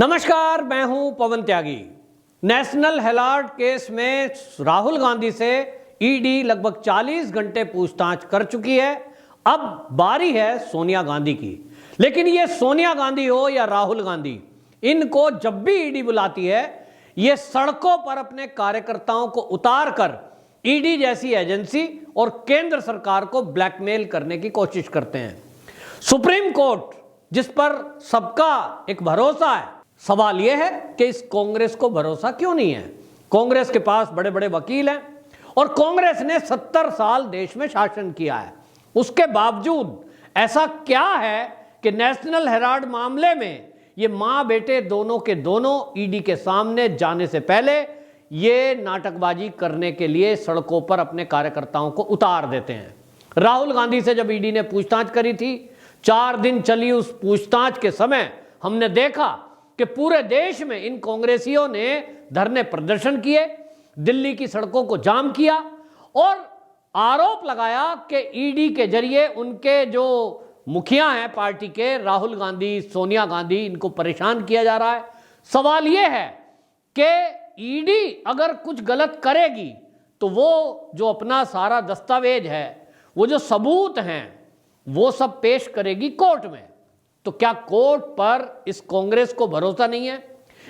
नमस्कार, मैं हूं पवन त्यागी। नेशनल हेराल्ड केस में राहुल गांधी से ईडी लगभग 40 घंटे पूछताछ कर चुकी है। अब बारी है सोनिया गांधी की। लेकिन ये सोनिया गांधी हो या राहुल गांधी, इनको जब भी ईडी बुलाती है, ये सड़कों पर अपने कार्यकर्ताओं को उतार कर ईडी जैसी एजेंसी और केंद्र सरकार को ब्लैकमेल करने की कोशिश करते हैं। सुप्रीम कोर्ट, जिस पर सबका एक भरोसा है, सवाल यह है कि इस कांग्रेस को भरोसा क्यों नहीं है। कांग्रेस के पास बड़े बड़े वकील हैं और कांग्रेस ने 70 साल देश में शासन किया है। उसके बावजूद ऐसा क्या है कि नेशनल हेराल्ड मामले में ये मां बेटे दोनों के दोनों ईडी के सामने जाने से पहले ये नाटकबाजी करने के लिए सड़कों पर अपने कार्यकर्ताओं को उतार देते हैं। राहुल गांधी से जब ईडी ने पूछताछ करी थी, 4 दिन चली उस पूछताछ के समय हमने देखा कि पूरे देश में इन कांग्रेसियों ने धरने प्रदर्शन किए, दिल्ली की सड़कों को जाम किया और आरोप लगाया कि ईडी के जरिए उनके जो मुखिया हैं पार्टी के, राहुल गांधी, सोनिया गांधी, इनको परेशान किया जा रहा है। सवाल यह है कि ईडी अगर कुछ गलत करेगी तो वो जो अपना सारा दस्तावेज है, वो जो सबूत हैं, वो सब पेश करेगी कोर्ट में। तो क्या कोर्ट पर इस कांग्रेस को भरोसा नहीं है?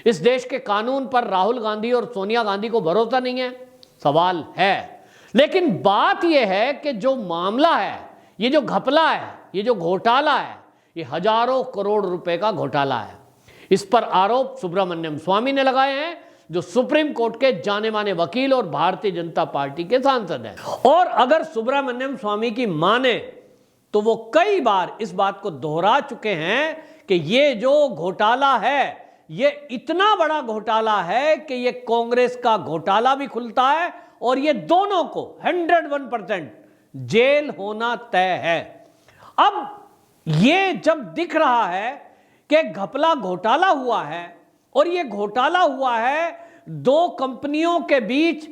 इस देश के कानून पर राहुल गांधी और सोनिया गांधी को भरोसा नहीं है? सवाल है। लेकिन बात यह है कि जो मामला है, ये जो घपला है, ये जो घोटाला है, ये हजारों करोड़ रुपए का घोटाला है। इस पर आरोप सुब्रमण्यम स्वामी ने लगाए हैं, जो सुप्रीम कोर्ट के जाने माने वकील और भारतीय जनता पार्टी के सांसद हैं। और अगर सुब्रमण्यम स्वामी की माने तो वो कई बार इस बात को दोहरा चुके हैं कि ये जो घोटाला है, ये इतना बड़ा घोटाला है कि ये कांग्रेस का घोटाला भी खुलता है और ये दोनों को 101% जेल होना तय है। अब ये जब दिख रहा है कि घपला घोटाला हुआ है और ये घोटाला हुआ है 2 कंपनियों के बीच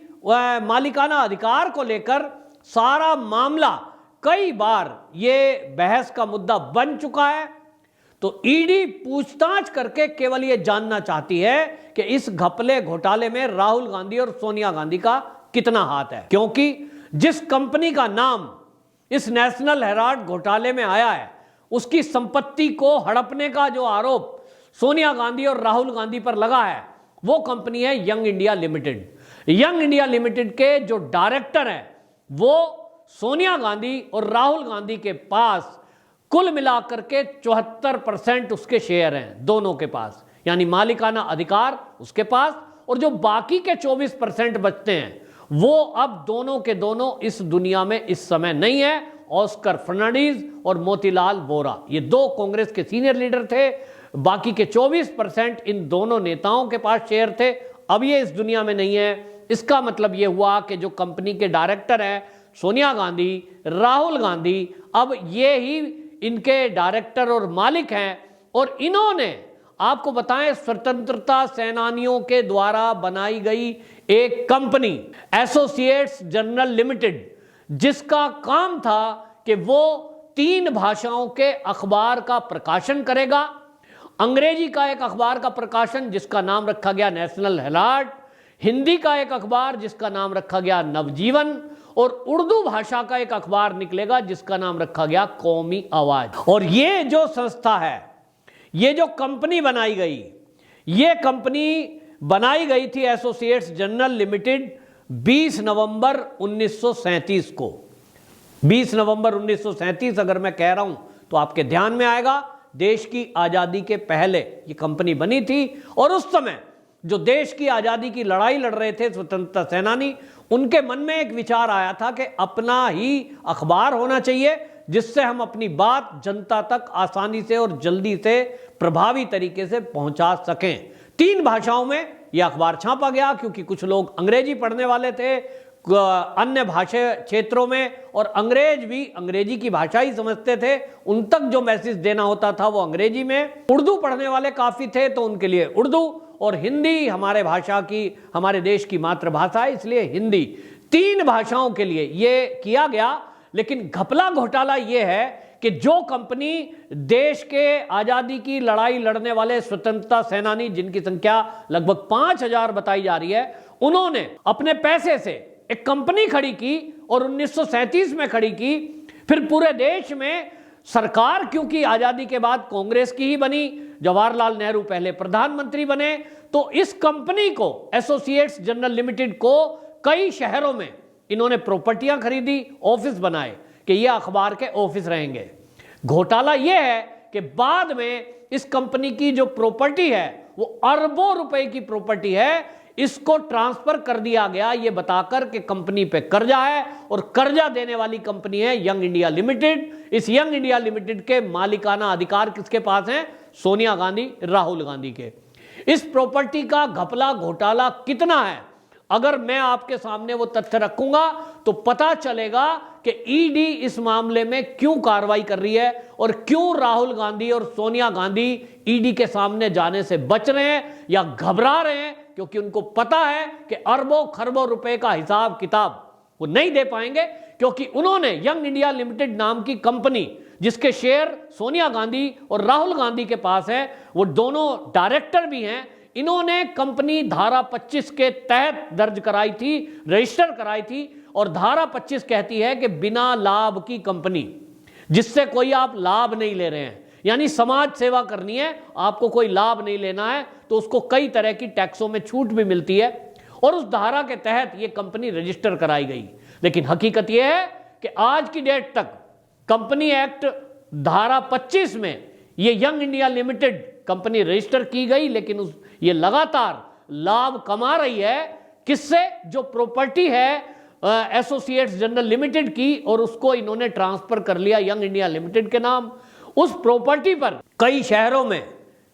मालिकाना अधिकार को लेकर, सारा मामला कई बार ये बहस का मुद्दा बन चुका है, तो ईडी पूछताछ करके केवल ये जानना चाहती है कि इस घपले घोटाले में राहुल गांधी और सोनिया गांधी का कितना हाथ है। क्योंकि जिस कंपनी का नाम इस नेशनल हेराल्ड घोटाले में आया है, उसकी संपत्ति को हड़पने का जो आरोप सोनिया गांधी और राहुल गांधी पर लगा है, वो कंपनी है young India limited. Young India limited के जो डायरेक्टर हैं, वो सोनिया गांधी और राहुल गांधी के पास कुल मिलाकर के 74% उसके शेयर हैं, दोनों के पास, यानी मालिकाना अधिकार उसके पास। और जो बाकी के 24% बचते हैं, वो अब दोनों के दोनों इस दुनिया में इस समय नहीं है। ऑस्कर फर्नांडीज और मोतीलाल वोरा, ये 2 कांग्रेस के सीनियर लीडर थे। बाकी के 24% इन दोनों नेताओं के पास शेयर थे, अब ये इस दुनिया में नहीं है। इसका मतलब ये हुआ कि जो कंपनी के डायरेक्टर हैं सोनिया गांधी, राहुल गांधी, अब ये ही इनके डायरेक्टर और मालिक हैं। और इन्होंने, आपको बताएं, स्वतंत्रता सेनानियों के द्वारा बनाई गई एक कंपनी एसोसिएट्स जर्नल लिमिटेड, जिसका काम था कि वो 3 भाषाओं के अखबार का प्रकाशन करेगा। अंग्रेजी का एक अखबार का प्रकाशन जिसका नाम रखा गया नेशनल हेराल्ड, हिंदी का एक अखबार जिसका नाम रखा गया नवजीवन, और उर्दू भाषा का एक अखबार निकलेगा जिसका नाम रखा गया कौमी आवाज। और ये जो संस्था है, ये जो कंपनी बनाई गई, ये कंपनी बनाई गई थी एसोसिएट्स जर्नल लिमिटेड 20 नवंबर 1937 को। 20 नवंबर 1937 अगर मैं कह रहा हूं तो आपके ध्यान में आएगा, देश की आजादी के पहले ये कंपनी बनी थी। और उस समय जो देश की आजादी की लड़ाई लड़ रहे थे स्वतंत्रता सेनानी, उनके मन में एक विचार आया था कि अपना ही अखबार होना चाहिए, जिससे हम अपनी बात जनता तक आसानी से और जल्दी से प्रभावी तरीके से पहुंचा सकें। 3 भाषाओं में यह अखबार छापा गया, क्योंकि कुछ लोग अंग्रेजी पढ़ने वाले थे अन्य भाषा क्षेत्रों में, और अंग्रेज भी अंग्रेजी की भाषा ही समझते थे, उन तक जो मैसेज देना होता था वो अंग्रेजी में। उर्दू पढ़ने वाले काफ़ी थे तो उनके लिए उर्दू, और हिंदी हमारे भाषा की, हमारे देश की मातृभाषा है, इसलिए हिंदी। 3 भाषाओं के लिए ये किया गया। लेकिन घपला घोटाला ये है कि जो कंपनी देश के आजादी की लड़ाई लड़ने वाले स्वतंत्रता सेनानी, जिनकी संख्या लगभग 5000 बताई जा रही है, उन्होंने अपने पैसे से एक कंपनी खड़ी की और 1937 में खड़ी की। फिर पूरे देश में सरकार, क्योंकि आजादी के बाद कांग्रेस की ही बनी, जवाहरलाल नेहरू पहले प्रधानमंत्री बने, तो इस कंपनी को, एसोसिएट्स जनरल लिमिटेड को, कई शहरों में इन्होंने प्रॉपर्टियां खरीदी, ऑफिस बनाए कि ये अखबार के ऑफिस रहेंगे। घोटाला यह है कि बाद में इस कंपनी की जो प्रॉपर्टी है वो अरबों रुपए की प्रॉपर्टी है, इसको ट्रांसफर कर दिया गया ये बताकर कि कंपनी पे कर्जा है और कर्जा देने वाली कंपनी है यंग इंडिया लिमिटेड। इस यंग इंडिया लिमिटेड के मालिकाना अधिकार किसके पास हैं? सोनिया गांधी, राहुल गांधी के। इस प्रॉपर्टी का घपला घोटाला कितना है, अगर मैं आपके सामने वो तथ्य रखूंगा तो पता चलेगा कि ईडी इस मामले में क्यों कार्रवाई कर रही है और क्यों राहुल गांधी और सोनिया गांधी ईडी के सामने जाने से बच रहे हैं या घबरा रहे हैं, क्योंकि उनको पता है कि अरबों खरबों रुपए का हिसाब किताब वो नहीं दे पाएंगे, क्योंकि उन्होंने यंग इंडिया लिमिटेड नाम की कंपनी, जिसके शेयर सोनिया गांधी और राहुल गांधी के पास है, वो दोनों डायरेक्टर भी हैं, इन्होंने कंपनी धारा 25 के तहत दर्ज कराई थी, रजिस्टर कराई थी। और धारा 25 कहती है कि बिना लाभ की कंपनी, जिससे कोई आप लाभ नहीं ले रहे हैं, यानी समाज सेवा करनी है, आपको कोई लाभ नहीं लेना है, तो उसको कई तरह की टैक्सों में छूट भी मिलती है, और उस धारा के तहत यह कंपनी रजिस्टर कराई गई। लेकिन हकीकत यह है कि आज की डेट तक कंपनी एक्ट धारा 25 में ये young India limited company register की गई, लेकिन ये लगातार लाभ कमा रही है। किससे? जो प्रॉपर्टी है एसोसिएट्स जनरल लिमिटेड की, और उसको इन्होंने ट्रांसफर कर लिया यंग इंडिया लिमिटेड के नाम। उस प्रॉपर्टी पर कई शहरों में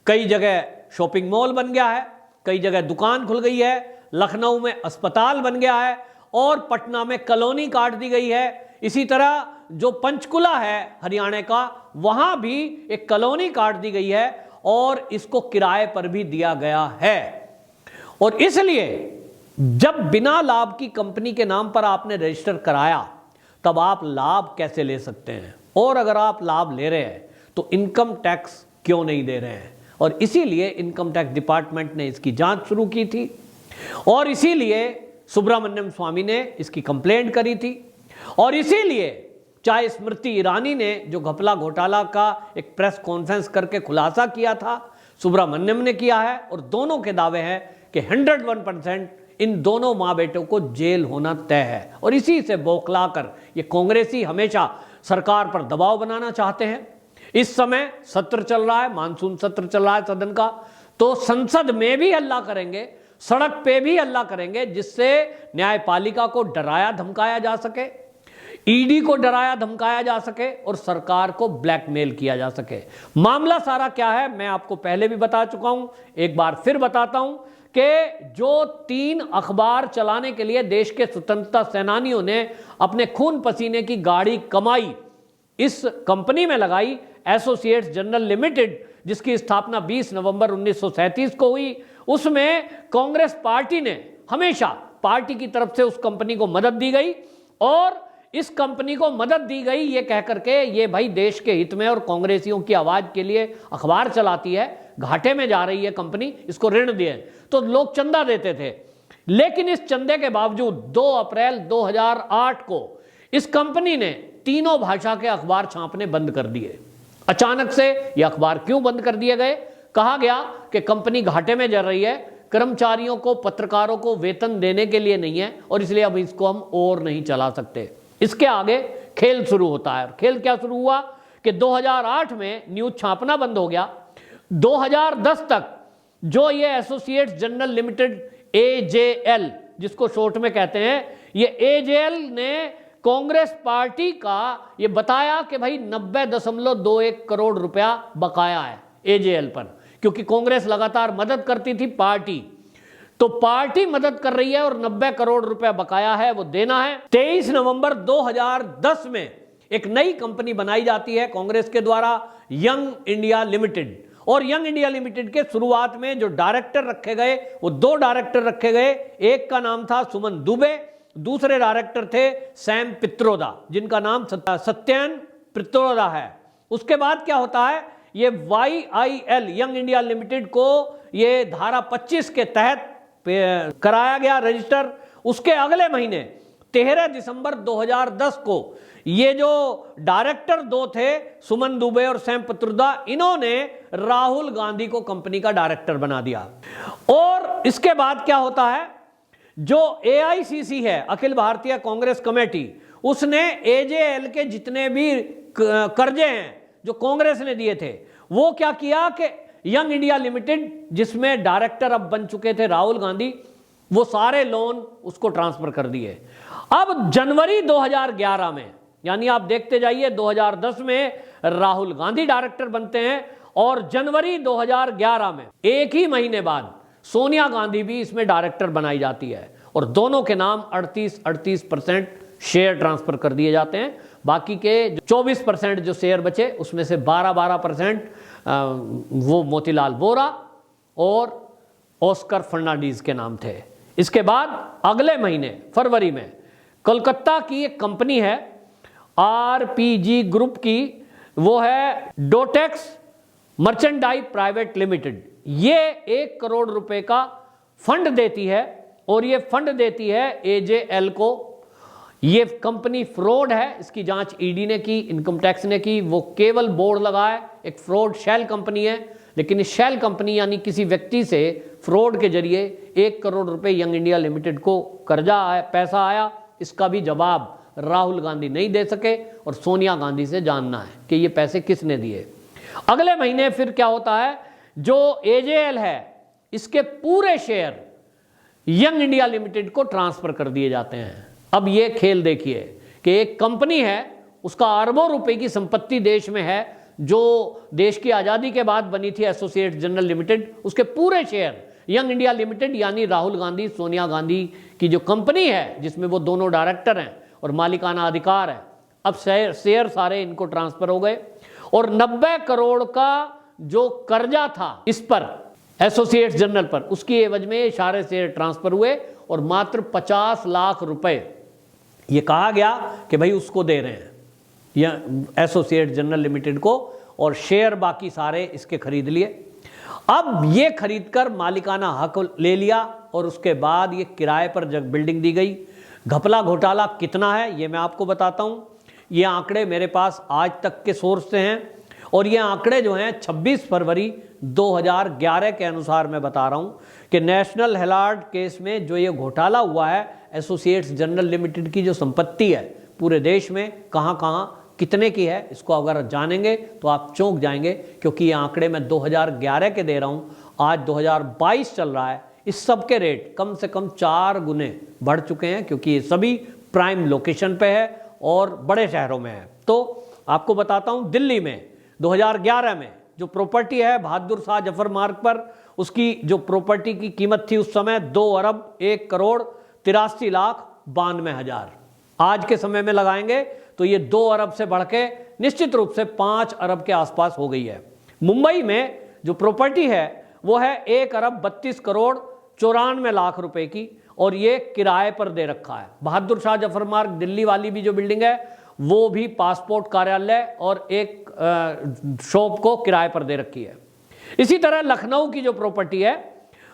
कई जगह शॉपिंग मॉल बन गया है, कई जगह दुकान खुल गई है, लखनऊ में अस्पताल बन गया है और पटना में कॉलोनी काट दी गई है। इसी तरह जो पंचकुला है हरियाणा का, वहां भी एक कॉलोनी काट दी गई है और इसको किराए पर भी दिया गया है। और इसलिए जब बिना लाभ की कंपनी के नाम पर आपने रजिस्टर कराया, तब आप लाभ कैसे ले सकते हैं? और अगर आप लाभ ले रहे हैं तो इनकम टैक्स क्यों नहीं दे रहे हैं? और इसीलिए इनकम टैक्स डिपार्टमेंट ने इसकी जांच शुरू की थी और इसीलिए सुब्रमण्यम स्वामी ने इसकी कंप्लेंट करी थी। और इसीलिए चाहे स्मृति ईरानी ने जो घपला घोटाला का एक प्रेस कॉन्फ्रेंस करके खुलासा किया था, सुब्रमण्यम ने किया है, और दोनों के दावे हैं कि 101% इन दोनों माँ बेटों को जेल होना तय है। और इसी से बौखलाकर ये कांग्रेसी हमेशा सरकार पर दबाव बनाना चाहते हैं। इस समय सत्र चल रहा है, मानसून सत्र चल रहा है सदन का, तो संसद में भी हल्ला करेंगे, सड़क पे भी हल्ला करेंगे, जिससे न्यायपालिका को डराया धमकाया जा सके, ईडी को डराया धमकाया जा सके और सरकार को ब्लैकमेल किया जा सके। मामला सारा क्या है मैं आपको पहले भी बता चुका हूं, एक बार फिर बताता हूं कि जो 3 अखबार चलाने के लिए देश के स्वतंत्रता सेनानियों ने अपने खून पसीने की गाड़ी कमाई इस कंपनी में लगाई, एसोसिएट्स जनरल लिमिटेड, जिसकी स्थापना 20 नवंबर 1937 को हुई, उसमें कांग्रेस पार्टी ने हमेशा पार्टी की तरफ से उस कंपनी को मदद दी गई। और इस कंपनी को मदद दी गई ये कह करके ये भाई देश के हित में और कांग्रेसियों की आवाज के लिए अखबार चलाती है, घाटे में जा रही है कंपनी, इसको ऋण दिए, तो लोग चंदा देते थे। लेकिन इस चंदे के बावजूद 2 अप्रैल 2008 को इस कंपनी ने तीनों भाषा के अखबार छापने बंद कर दिए। अचानक से ये अखबार क्यों बंद कर दिए गए? कहा गया कि कंपनी घाटे में जा रही है, कर्मचारियों को, पत्रकारों को वेतन देने के लिए नहीं है, और इसलिए अब इसको हम और नहीं चला सकते। इसके आगे खेल शुरू होता है। खेल क्या शुरू हुआ कि 2008 में न्यूज छापना बंद हो गया। 2010 तक जो ये एसोसिएट्स जनरल लिमिटेड एजेएल, जिसको शॉर्ट में कहते हैं, ये एजेएल ने कांग्रेस पार्टी का ये बताया कि भाई 90.21 करोड़ रुपया बकाया है एजेएल पर, क्योंकि कांग्रेस लगातार मदद करती थी पार्टी, तो पार्टी मदद कर रही है और 90 करोड़ रुपया बकाया है, वो देना है। 23 नवंबर 2010 में एक नई कंपनी बनाई जाती है कांग्रेस के द्वारा, यंग इंडिया लिमिटेड। और यंग इंडिया लिमिटेड के शुरुआत में जो डायरेक्टर रखे गए वो 2 डायरेक्टर रखे गए। एक का नाम था सुमन दुबे, दूसरे डायरेक्टर थे सैम पित्रोदा, जिनका नाम सत्यन पित्रोदा है। उसके बाद क्या होता है, ये YIL यंग इंडिया लिमिटेड को ये धारा 25 के तहत कराया गया रजिस्टर। उसके अगले महीने 13 दिसंबर 2010 को ये जो डायरेक्टर दो थे, सुमन दुबे और सैम पित्रोदा, इन्होंने राहुल गांधी को कंपनी का डायरेक्टर बना दिया। और इसके बाद क्या होता है, जो AICC है, अखिल भारतीय कांग्रेस कमेटी, उसने AJL के जितने भी कर्जे हैं जो कांग्रेस ने दिए थे, वो क्या किया कि यंग इंडिया लिमिटेड, जिसमें डायरेक्टर अब बन चुके थे राहुल गांधी, वो सारे लोन उसको ट्रांसफर कर दिए। अब जनवरी 2011 में, यानी आप देखते जाइए, 2010 में राहुल गांधी डायरेक्टर बनते हैं और जनवरी 2011 में एक ही महीने बाद सोनिया गांधी भी इसमें डायरेक्टर बनाई जाती है और दोनों के नाम 38% शेयर ट्रांसफर कर दिए जाते हैं। बाकी के 24% जो शेयर बचे, उसमें से 12% वो मोतीलाल वोरा और ऑस्कर फर्नांडीज के नाम थे। इसके बाद अगले महीने फरवरी में कोलकाता की एक कंपनी है RPG ग्रुप की, वो है डोटेक्स मर्चेंडाइज प्राइवेट लिमिटेड, ये 1 करोड़ रुपए का फंड देती है और ये फंड देती है AJL को। ये कंपनी फ्रॉड है, इसकी जांच ED ने की, इनकम टैक्स ने की, वो केवल बोर्ड लगा है, एक फ्रॉड शेल कंपनी है। लेकिन इस शेल कंपनी यानी किसी व्यक्ति से फ्रॉड के जरिए 1 करोड़ रुपए यंग इंडिया लिमिटेड को कर्जा आया, पैसा आया, इसका भी जवाब राहुल गांधी नहीं दे सके और सोनिया गांधी से जानना है कि ये पैसे किसने दिए। अगले महीने फिर क्या होता है, जो AJL है, इसके पूरे शेयर यंग इंडिया लिमिटेड को ट्रांसफर कर दिए जाते हैं। अब ये खेल देखिए कि एक कंपनी है, उसका अरबों रुपए की संपत्ति देश में है, जो देश की आज़ादी के बाद बनी थी एसोसिएट जनरल लिमिटेड, उसके पूरे शेयर यंग इंडिया लिमिटेड यानी राहुल गांधी सोनिया गांधी की जो कंपनी है, जिसमें वो दोनों डायरेक्टर हैं और मालिकाना अधिकार है, अब शेयर सारे इनको ट्रांसफर हो गए और 90 करोड़ का जो कर्जा था इस पर एसोसिएट जनरल पर, उसकी एवज में सारे शेयर ट्रांसफर हुए और मात्र 50 लाख रुपए ये कहा गया कि भाई उसको दे रहे हैं या एसोसिएट जनरल लिमिटेड को, और शेयर बाकी सारे इसके खरीद लिए। अब ये खरीदकर मालिकाना हक ले लिया और उसके बाद ये किराए पर जब बिल्डिंग दी गई। घपला घोटाला कितना है ये मैं आपको बताता हूँ। ये आंकड़े मेरे पास आज तक के सोर्स से हैं और ये आंकड़े जो हैं 26 फरवरी 2011 के अनुसार मैं बता रहा हूँ कि नेशनल हेराल्ड केस में जो ये घोटाला हुआ है, एसोसिएट्स जनरल लिमिटेड की जो संपत्ति है पूरे देश में कहाँ कहाँ कितने की है, इसको अगर जानेंगे तो आप चौंक जाएंगे, क्योंकि ये आंकड़े मैं 2011 के दे रहा हूँ, आज 2022 चल रहा है। इस सब के रेट कम से कम 4 गुने बढ़ चुके हैं, क्योंकि ये सभी प्राइम लोकेशन पे है और बड़े शहरों में है। तो आपको बताता हूँ, दिल्ली में 2011 में जो प्रॉपर्टी है बहादुर शाह जफर मार्ग पर, उसकी जो प्रॉपर्टी की कीमत थी उस समय 2 अरब 1 करोड़ 83 लाख 92 हजार। आज के समय में लगाएंगे तो ये 2 अरब से बढ़ के निश्चित रूप से 5 अरब के आसपास हो गई है। मुंबई में जो प्रॉपर्टी है वो है 1 अरब 32 करोड़ 94 लाख रुपए की और ये किराए पर दे रखा है। बहादुर शाह जफर मार्ग दिल्ली वाली भी जो बिल्डिंग है वो भी पासपोर्ट कार्यालय और एक शॉप को किराए पर दे रखी है। इसी तरह लखनऊ की जो प्रॉपर्टी है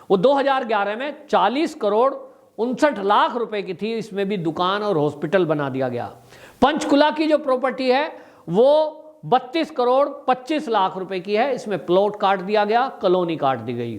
वो 2011 में 40 करोड़ 59 लाख रुपए की थी, इसमें भी दुकान और हॉस्पिटल बना दिया गया। पंचकुला की जो प्रॉपर्टी है वो 32 करोड़ 25 लाख रुपए की है, इसमें प्लॉट काट दिया गया, कॉलोनी काट दी गई।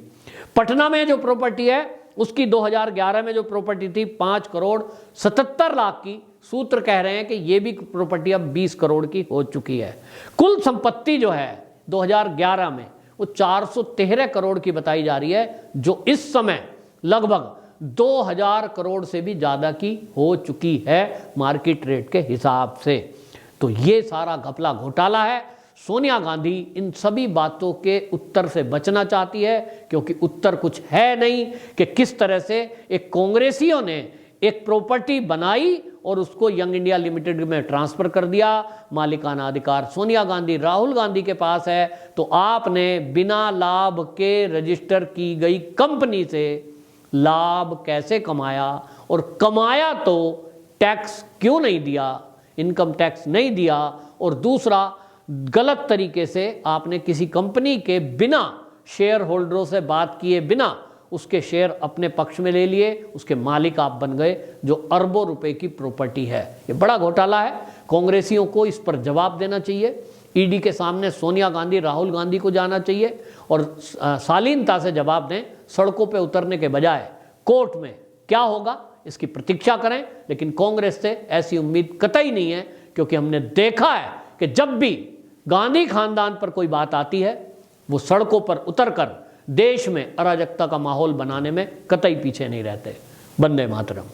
पटना में जो प्रॉपर्टी है उसकी 2011 में जो प्रॉपर्टी थी 5 करोड़ 77 लाख की, सूत्र कह रहे हैं कि ये भी प्रॉपर्टी अब 20 करोड़ की हो चुकी है। कुल संपत्ति जो है 2011 में वो 413 करोड़ की बताई जा रही है, जो इस समय लगभग 2000 करोड़ से भी ज्यादा की हो चुकी है मार्केट रेट के हिसाब से। तो ये सारा घपला घोटाला है। सोनिया गांधी इन सभी बातों के उत्तर से बचना चाहती है, क्योंकि उत्तर कुछ है नहीं कि किस तरह से एक कांग्रेसियों ने एक प्रॉपर्टी बनाई और उसको यंग इंडिया लिमिटेड में ट्रांसफर कर दिया। मालिकाना अधिकार सोनिया गांधी राहुल गांधी के पास है, तो आपने बिना लाभ के रजिस्टर की गई कंपनी से लाभ कैसे कमाया, और कमाया तो टैक्स क्यों नहीं दिया, इनकम टैक्स नहीं दिया, और दूसरा गलत तरीके से आपने किसी कंपनी के बिना शेयर होल्डरों से बात किए बिना उसके शेयर अपने पक्ष में ले लिए, उसके मालिक आप बन गए, जो अरबों रुपए की प्रॉपर्टी है। ये बड़ा घोटाला है। कांग्रेसियों को इस पर जवाब देना चाहिए। ईडी के सामने सोनिया गांधी, राहुल गांधी को जाना चाहिए और शालीनता से जवाब दें। सड़कों पे उतरने के बजाय कोर्ट में क्या होगा इसकी प्रतीक्षा करें, लेकिन कांग्रेस से ऐसी उम्मीद कतई नहीं है, क्योंकि हमने देखा है कि जब भी गांधी खानदान पर कोई बात आती है वो सड़कों पर उतरकर देश में अराजकता का माहौल बनाने में कतई पीछे नहीं रहते। वंदे मातरम।